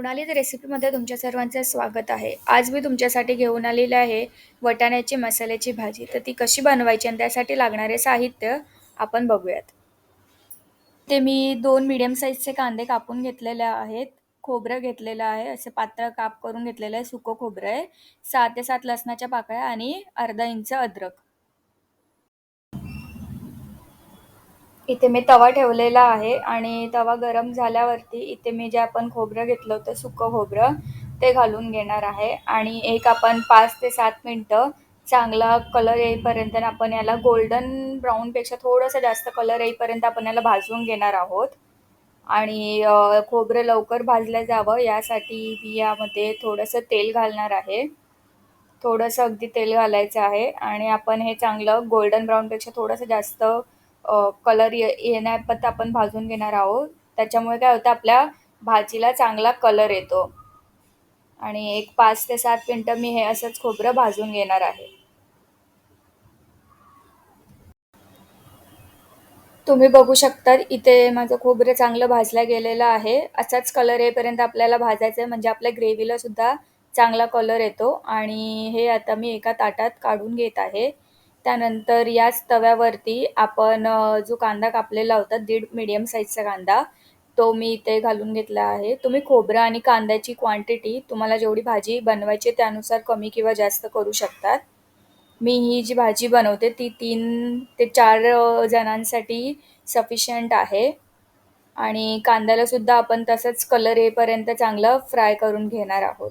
मोनालीज रेसिपीमध्ये तुमच्या सर्वांचं स्वागत आहे. आज मी तुमच्यासाठी घेऊन आलेले आहे वाटाण्याची मसाल्याची भाजी. तर ती कशी बनवायची आणि त्यासाठी लागणारे साहित्य आपण बघूयात. ते मी 2 मीडियम साईजचे कांदे कापून घेतलेले आहेत. खोबरं घेतलेलं आहे. असे पातळ काप करून घेतलेलं आहे. सुकं खोबरं आहे. 6 ते 7 लसणाच्या पाकळ्या आणि अर्धा इंच अद्रक. इथे मी तवा ठेवलेला आहे आणि तवा गरम झाल्यावरती इथे मी जे आपण खोबरं घेतलं होतं सुकं खोबरं ते घालून घेणार आहे आणि एक आपण 5 ते 7 मिनटं चांगला कलर येईपर्यंत आणि आपण याला गोल्डन ब्राऊनपेक्षा थोडंसं जास्त कलर येईपर्यंत आपण याला भाजून घेणार आहोत. आणि खोबरं लवकर भाजलं जावं यासाठी मी यामध्ये थोडंसं तेल घालणार आहे. थोडंसं अगदी तेल घालायचं आहे आणि आपण हे चांगलं गोल्डन ब्राऊनपेक्षा थोडंसं जास्त कलर येण्यापर्यंत आपण भाजून घेणार आहोत. त्याच्यामुळे काय होतं आपल्या भाजीला चांगला कलर येतो आणि एक 5 ते 7 मिनटं मी हे असंच खोबरं भाजून घेणार आहे. तुम्ही बघू शकता इथे माझं खोबरं चांगलं भाजलं गेलेलं आहे. असाच कलर येईपर्यंत आपल्याला भाजायचं आहे म्हणजे आपल्या ग्रेव्हीला सुद्धा चांगला कलर येतो आणि हे आता मी एका ताटात काढून घेत आहे. त्यानंतर याच तव्यावरती आपण जो कांदा कापलेला होता 1.5 मीडियम साईजचा कांदा, तो मी इथे घालून घेतला आहे. तुम्ही खोबरं आणि कांद्याची क्वांटिटी तुम्हाला जेवढी भाजी बनवायची त्यानुसार कमी किंवा जास्त करू शकतात. मी ही जी भाजी बनवते ती 3 ते 4 जणांसाठी सफिशियंट आहे आणि कांद्याला सुद्धा आपण तसंच कलर येईपर्यंत चांगलं फ्राय करून घेणार आहोत.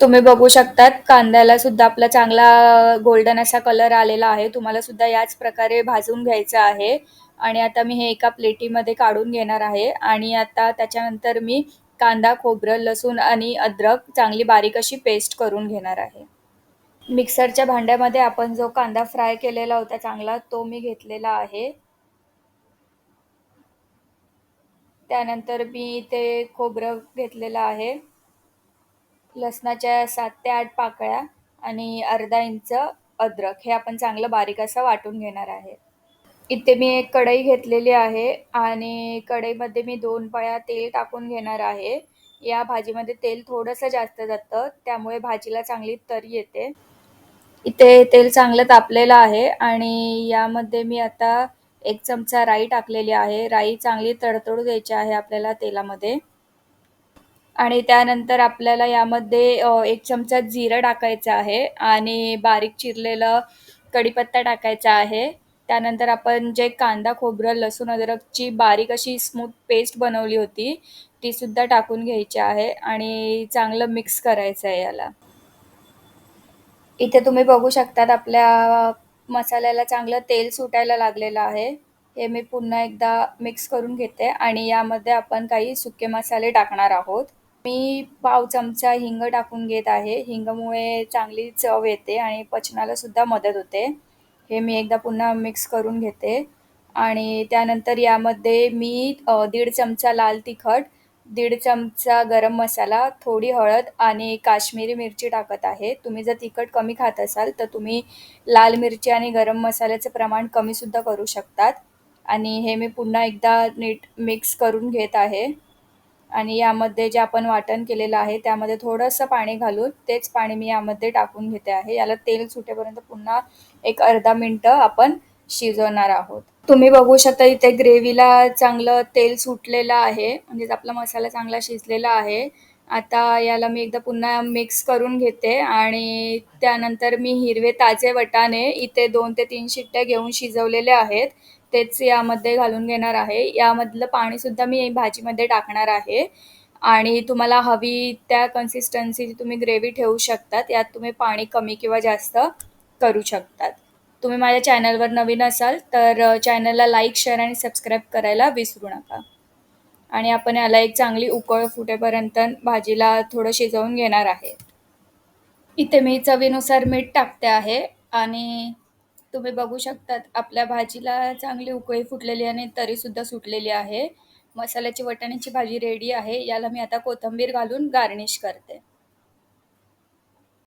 तुम्ही बघू शकतात कांद्याला सुद्धा आपला चांगला गोल्डन असा कलर आलेला आहे. तुम्हाला सुद्धा याच प्रकारे भाजून घ्यायचं आहे आणि आता मी हे एका प्लेटीमध्ये काढून घेणार आहे आणि आता त्याच्यानंतर मी कांदा, खोबरं, लसूण आणि अद्रक चांगली बारीक अशी पेस्ट करून घेणार आहे. मिक्सरच्या भांड्यामध्ये आपण जो कांदा फ्राय केलेला होता चांगला तो मी घेतलेला आहे. त्यानंतर मी ते खोबरं घेतलेलं आहे. लसणाच्या 7 ते 8 पाकळ्या आणि अर्धा इंच अद्रक हे आपण चांगलं बारीक असं वाटून घेणार आहे. इथे मी एक कढई घेतलेली आहे आणि कढईमध्ये मी 2 पळ्या तेल टाकून घेणार आहे. या भाजीमध्ये तेल थोडंसं जास्त जातं त्यामुळे भाजीला चांगली तरी येते. इथे तेल चांगलं तापलेलं आहे आणि यामध्ये मी आता 1 चमचा राई टाकलेली आहे. राई चांगली तडतडू द्यायची आहे आपल्याला तेलामध्ये. आणि त्यानंतर आपल्याला यामध्ये 1 चमचा जिरं टाकायचं आहे आणि बारीक चिरलेलं कढीपत्ता टाकायचा आहे. त्यानंतर आपण जे कांदा, खोबरं, लसूण, अद्रकची बारीक अशी स्मूथ पेस्ट बनवली होती, ती सुद्धा टाकून घ्यायची आहे आणि चांगलं मिक्स करायचं आहे याला. इथे तुम्ही बघू शकतात आपल्या मसाल्याला चांगलं तेल सुटायला लागलेलं आहे. हे मी पुन्हा एकदा मिक्स करून घेते आणि यामध्ये आपण काही सुके मसाले टाकणार आहोत. मी पाव चमचा हिंग टाकून घेत आहे. हिंगामुळे चांगली चव येते आणि पचनाला सुद्धा मदत होते. हे मी एकदा पुन्हा मिक्स करून घेते आणि त्यानंतर यामध्ये मी 1.5 चमचा लाल तिखट, 1.5 चमचा गरम मसाला, थोडी हळद आणि काश्मीरी मिरची टाकत आहे. तुम्ही जर तिखट कमी खात असाल तर तुम्ही लाल मिरची आणि गरम मसाल्याचं प्रमाण कमीसुद्धा करू शकतात. आणि हे मी पुन्हा एकदा नीट मिक्स करून घेत आहे. आणि यामध्ये जे आपण वाटण केलेलं आहे त्यामध्ये थोडंसं पाणी घालून तेच पाणी मी यामध्ये टाकून घेते आहे. याला तेल सुटेपर्यंत पुन्हा एक अर्धा मिनिटं आपण शिजवणार आहोत. तुम्ही बघू शकता इथे ग्रेव्हीला चांगलं तेल सुटलेलं आहे. म्हणजेच आपला मसाला चांगला शिजलेला आहे. आता याला मी एकदा पुन्हा मिक्स करून घेते आणि त्यानंतर मी हिरवे ताजे वाटाणे इथे 2 ते 3 शिट्ट्या घेऊन शिजवलेले आहेत. तेच यामध्ये घालून घेणार आहे. यामधलं पाणीसुद्धा मी भाजीमध्ये टाकणार आहे आणि तुम्हाला हवी त्या कन्सिस्टन्सीची तुम्ही ग्रेव्ही ठेवू शकतात. यात तुम्ही पाणी कमी किंवा जास्त करू शकतात. तुम्ही माझ्या चॅनलवर नवीन असाल तर चॅनलला लाईक, शेअर आणि सबस्क्राईब करायला विसरू नका. आणि आपण याला एक चांगली उकळ फुटेपर्यंत भाजीला थोडं शिजवून घेणार आहे. इथे मी चवीनुसार मीठ टाकते आहे आणि तुम्ही बघू शकतात आपल्या भाजीला चांगली उकळी फुटलेली आणि तरीसुद्धा सुटलेली आहे. मसाल्याची वाटाण्याची भाजी रेडी आहे. याला मी आता कोथिंबीर घालून गार्निश करते.